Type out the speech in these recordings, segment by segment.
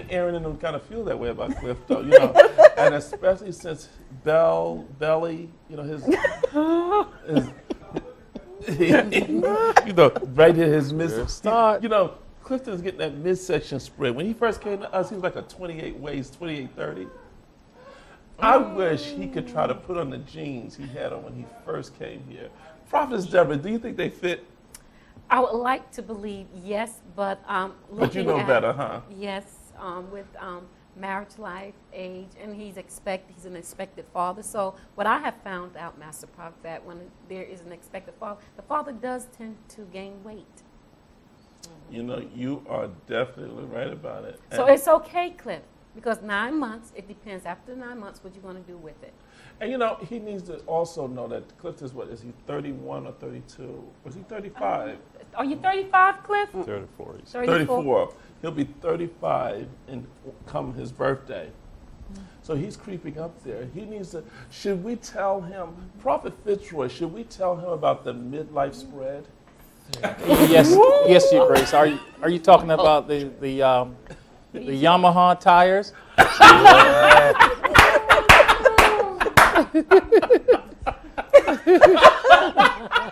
think Aaron and them kind of feel that way about Cliff, though, you know, and especially since Belly, you know, his you know, right here, his Start. you know, Clifton's getting that midsection spread. When he first came to us, he was like a 28 waist, 28-30. I wish he could try to put on the jeans he had on when he first came here. Prophetess Deborah, do you think they fit? I would like to believe yes, but But you know better, huh? Yes, with marriage life, age, and he's an expected father. So what I have found out, Master Prophet, that when there is an expected father, the father does tend to gain weight. You know, you are definitely right about it. So it's okay, Cliff, because 9 months, it depends. After 9 months, what you're going to do with it. And you know, he needs to also know that Cliff is what? Is he 31 or 32? Was he 35? Are you 35, Cliff? 34. 34. He'll be 35 and come his birthday. So he's creeping up there. He needs to, should we tell him, Prophet Fitzroy, should we tell him about the midlife spread? Yes, Your Grace. Are you talking about the Yamaha tires?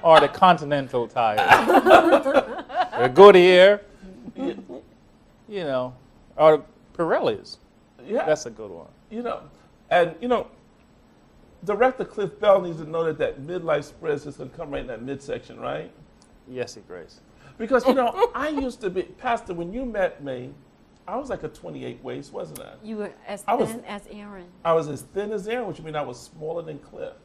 Or the Continental tires? The Goodyear, you know, or the Pirellis. Yeah. That's a good one. You know, and you know, Director Cliff Bell needs to know that midlife spread is just going to come right in that midsection, right? Yes, Your Grace. Because, you know, I used to be, Pastor, when you met me, I was like a 28 waist, wasn't I? You were as I was- thin as Aaron. I was as thin as Aaron, which means I was smaller than Cliff,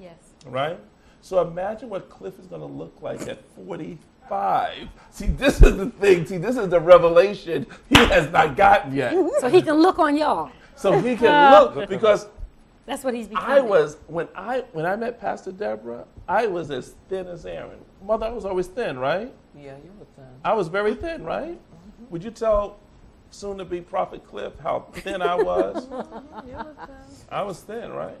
Yes. right? So imagine what Cliff is going to look like at 45. See, this is the thing. See, this is the revelation he has not gotten yet. So he can look on y'all. So he can look, because That's what he's becoming. I was, when I met Pastor Deborah, I was as thin as Aaron. Mother, I was always thin, right? Yeah, you were thin. I was very thin, right? Would you tell soon-to-be Prophet Cliff how thin I was? You were thin. I was thin, right?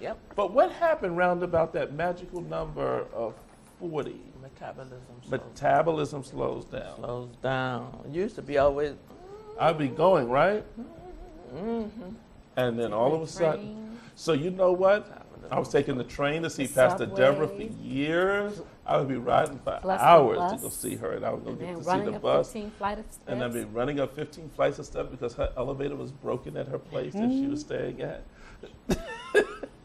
Yep. But what happened round about that magical number of 40? Metabolism slows down. Slows down. It used to be always. I'd be going, right? Mm-hmm. And then all of a sudden, so you know what? I was taking the train to see The Pastor Deborah for subway. years. I would be riding for Plus the hours to bus. go see her, and I would go And get then to see running the up bus. 15 flight of steps. And I'd be running up 15 flights of steps because her elevator was broken at her place that she was staying at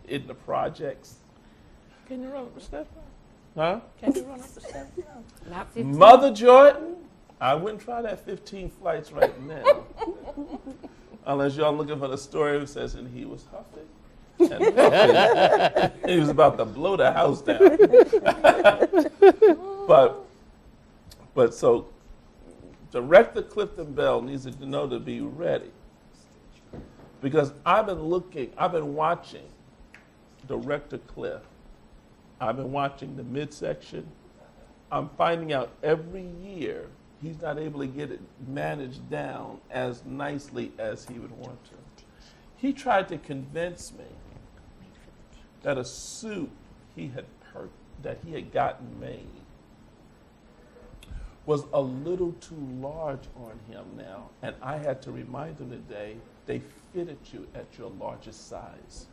in the projects. Can you run up the steps? Huh? Can you run up the steps? Not 15. Mother Jordan, I wouldn't try that 15 flights right now. Unless y'all looking for the story that says, and he was huffing. And puffing. And he was about to blow the house down. but so Director Clifton Bell needs to know to be ready. Because I've been watching Director Cliff. I've been watching the midsection. I'm finding out every year he's not able to get it managed down as nicely as he would want to. He tried to convince me that a suit that he had gotten made was a little too large on him now, and I had to remind him today they fitted you at your largest size.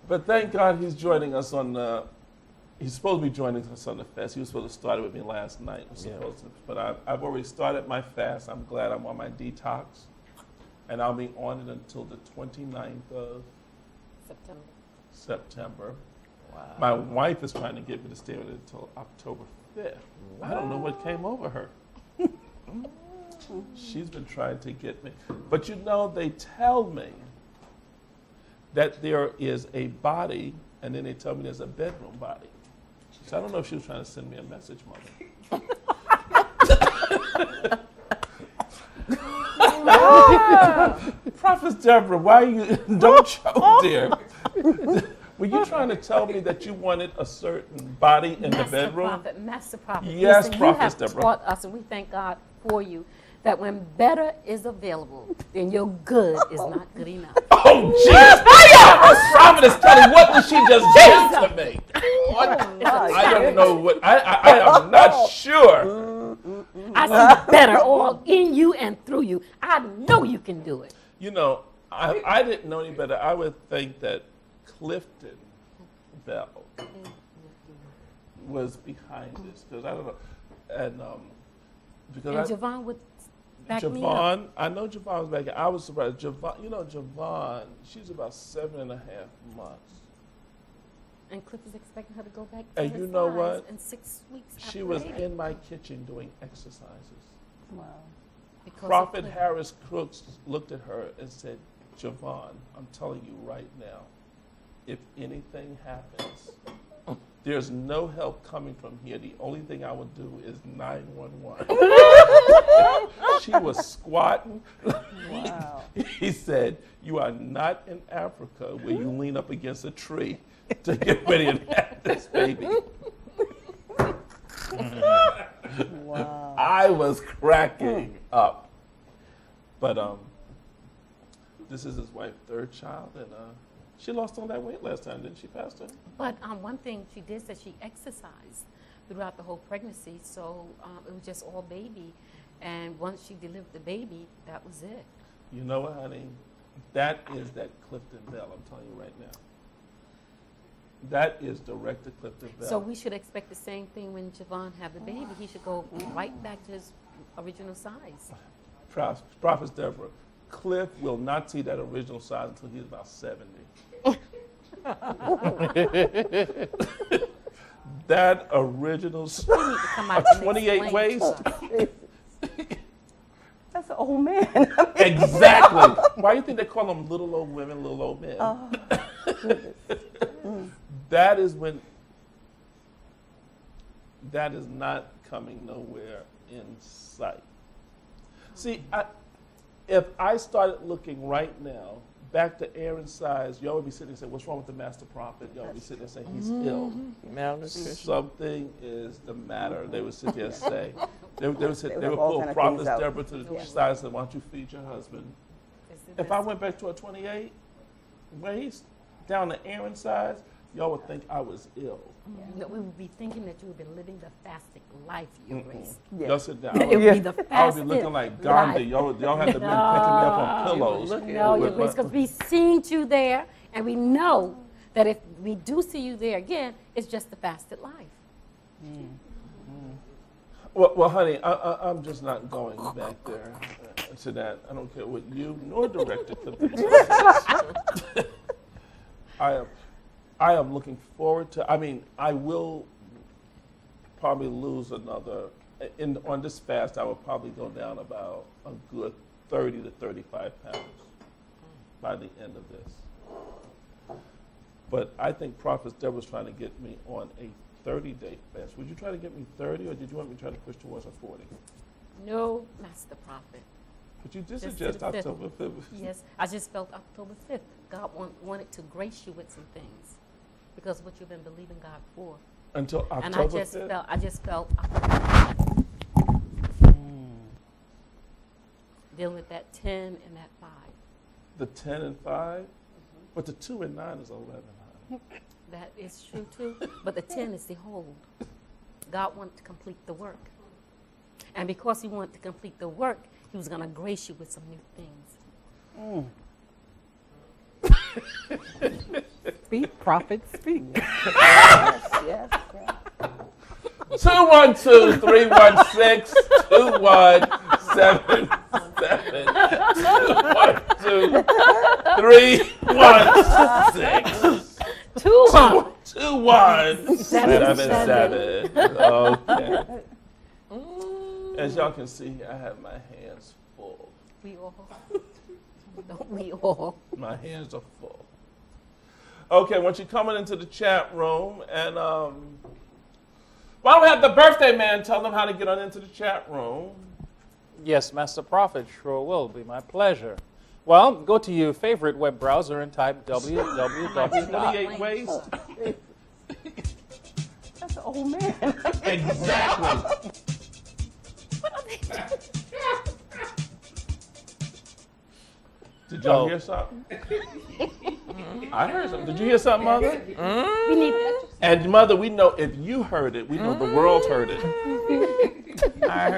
But thank God he's joining us on he's supposed to be joining us on the fast. He was supposed to start it with me last night. But I've already started my fast. I'm glad I'm on my detox. And I'll be on it until the 29th of September. Wow. My wife is trying to get me to stay with it until October 5th. I don't know what came over her. She's been trying to get me. But you know, they tell me that there is a body, and then they tell me there's a bedroom body. So I don't know if she was trying to send me a message, Mother. Prophet Deborah, why you don't choke, dear? Were you trying to tell me that you wanted a certain body in the bedroom? Master Prophet. Yes, Listen, Prophet you have Deborah. taught us, and we thank God for you, that when better is available, then your good is not good enough. Oh, Jesus! Prophet is telling what did she just do to me? What? I don't know what. I am not sure. I I see better all in you and through you. I know you can do it. You know, I didn't know any better. I would think that Clifton Bell was behind this because I don't know, and because And Javon would back me up. Javon, I know Javon was back. I was surprised. Javon, you know, Javon, she's about 7.5 months. And Cliff is expecting her to go back to And her you know size what? in 6 weeks. She after was baby. in my kitchen doing exercises. Wow. Because of Prophet Cliff. Harris Crooks looked at her and said, Javon, I'm telling you right now, if anything happens, there's no help coming from here. The only thing I will do is 911. She was squatting. Wow. He said, you are not in Africa where you lean up against a tree to get ready to have this baby. Wow. I was cracking up. But this is his wife's third child, and she lost all that weight last time, didn't she, Pastor? But one thing she did said she exercised throughout the whole pregnancy, so it was just all baby. And once she delivered the baby, that was it. You know what, honey? That is that Clifton Bell, I'm telling you right now. That is direct to Clifton Bell. So we should expect the same thing when Javon had the baby. He should go right back to his original size. Prophet Deborah, Cliff will not see that original size until he's about 70. That original We need to come out and 28 explain waist. to us. That's an old man. Exactly. Why do you think they call them little old women, little old men? Oh, goodness. That is when, that is not coming nowhere in sight. See, if I started looking right now, back to Aaron's size, y'all would be sitting there saying, what's wrong with the master prophet? Y'all would be sitting there saying, he's ill. Malnutrition. Something is the matter. They would sit there and say, they would have all pull kind of Prophet things out. Deborah to the Yeah. side and say, why don't you feed your husband? It's the If I best. went back to a 28 waist, down to Aaron's size, y'all would think I was ill. No, we would be thinking that you would be living the fasting life, Your Grace. Yeah. Y'all sit down. It would be the I would fasted be looking like Gandhi. life. Y'all had to be picking me up on pillows. No, Your with Grace, my- because we seen you there, and we know that if we do see you there again, it's just the fasted life. Well, honey, I'm just not going back there to that. I don't care what you nor Director Clifton says. I am looking forward to. I mean, I will probably lose another. On this fast, I will probably go down about a good 30 to 35 pounds by the end of this. But I think Prophet Deborah's trying to get me on a 30-day fast. Would you try to get me 30, or did you want me to try to push towards a 40? No, Master Prophet. But you did Just to suggest the fifth. October 5th. Yes, I just felt October 5th. God wanted to grace you with some things because of what you've been believing God for. Until And October I just 5th? I just felt dealing with that 10 and that 5. The 10 and 5? But the 2 and 9 is 11. Huh? That is true too. But the 10 is the hold. God wanted to complete the work. And because he wanted to complete the work, he was going to grace you with some new things. Speak, prophet, speak. Yes, yes, yes. 212 316 2177. 212 316 2177. Okay. As y'all can see, I have my hands full. We all. Don't we all? My hands are full. Okay, once you're coming into the chat room, and why don't we have the birthday man tell them how to get on into the chat room? Yes, Master Prophet, sure will be my pleasure. Well, go to your favorite web browser and type www. 28 ways? That's an old man. Exactly. Did y'all hear something? I heard something. Did you hear something, Mother? We need that. And Mother, we know if you heard it, we know the world heard it. I heard